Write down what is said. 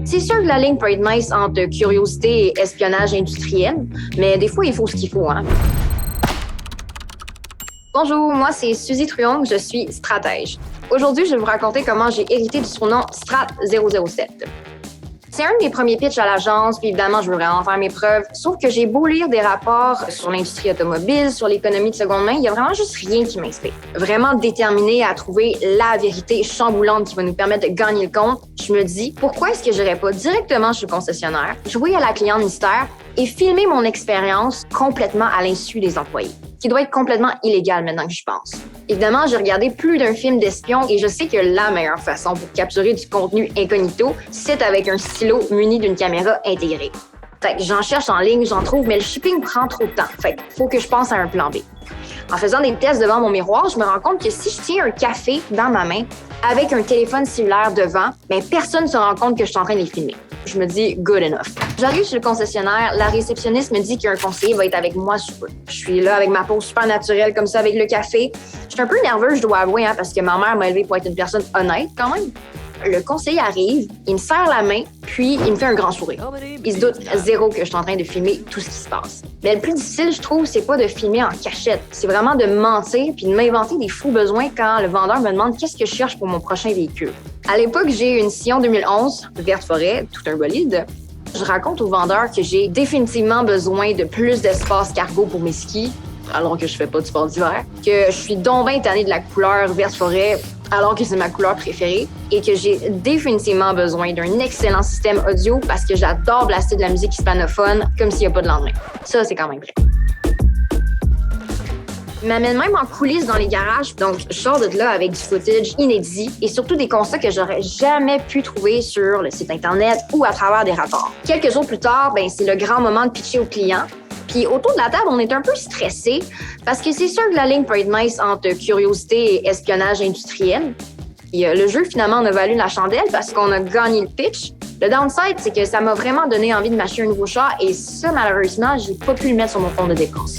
C'est sûr que la ligne peut être mince entre curiosité et espionnage industriel, mais des fois, il faut ce qu'il faut, hein. Bonjour, moi c'est Suzy Truong, je suis stratège. Aujourd'hui, je vais vous raconter comment j'ai hérité du surnom Strat 007. C'est un de mes premiers pitchs à l'agence, puis évidemment, je veux vraiment faire mes preuves. Sauf que j'ai beau lire des rapports sur l'industrie automobile, sur l'économie de seconde main, il y a vraiment juste rien qui m'inspire. Vraiment déterminée à trouver la vérité chamboulante qui va nous permettre de gagner le compte, je me dis, pourquoi est-ce que je n'irais pas directement chez le concessionnaire, jouer à la cliente mystère et filmer mon expérience complètement à l'insu des employés, qui doit être complètement illégal maintenant que j'y pense. Évidemment, j'ai regardé plus d'un film d'espion et je sais que la meilleure façon pour capturer du contenu incognito, c'est avec un stylo muni d'une caméra intégrée. Fait que j'en cherche en ligne, j'en trouve, mais le shipping prend trop de temps. Fait qu'il faut que je pense à un plan B. En faisant des tests devant mon miroir, je me rends compte que si je tiens un café dans ma main avec un téléphone cellulaire devant, personne ne se rend compte que je suis en train de les filmer. Je me dis, good enough. J'arrive chez le concessionnaire, la réceptionniste me dit qu'un conseiller va être avec moi sous peu. Je suis là avec ma peau super naturelle, comme ça, avec le café. Je suis un peu nerveuse, je dois avouer, parce que ma mère m'a élevée pour être une personne honnête quand même. Le conseiller arrive, il me serre la main, puis il me fait un grand sourire. Il se doute zéro que je suis en train de filmer tout ce qui se passe. Mais le plus difficile, je trouve, c'est pas de filmer en cachette. C'est vraiment de mentir puis de m'inventer des fous besoins quand le vendeur me demande qu'est-ce que je cherche pour mon prochain véhicule. À l'époque, j'ai une Scion 2011, verte forêt, tout un bolide. Je raconte au vendeur que j'ai définitivement besoin de plus d'espace cargo pour mes skis, alors que je fais pas de sport d'hiver, que je suis donc bien tannée de la couleur verte forêt, alors que c'est ma couleur préférée, et que j'ai définitivement besoin d'un excellent système audio parce que j'adore blaster de la musique hispanophone comme s'il n'y a pas de lendemain. Ça, c'est quand même vrai. Il m'amène même en coulisses dans les garages, donc je sors de là avec du footage inédit et surtout des constats que j'aurais jamais pu trouver sur le site Internet ou à travers des rapports. Quelques jours plus tard, c'est le grand moment de pitcher aux clients. Puis autour de la table, on est un peu stressé parce que c'est sûr que la ligne peut être mince entre curiosité et espionnage industriel. Et le jeu, finalement, en a valu la chandelle parce qu'on a gagné le pitch. Le downside, c'est que ça m'a vraiment donné envie de m'acheter un nouveau char et ça, malheureusement, j'ai pas pu le mettre sur mon compte de dépenses.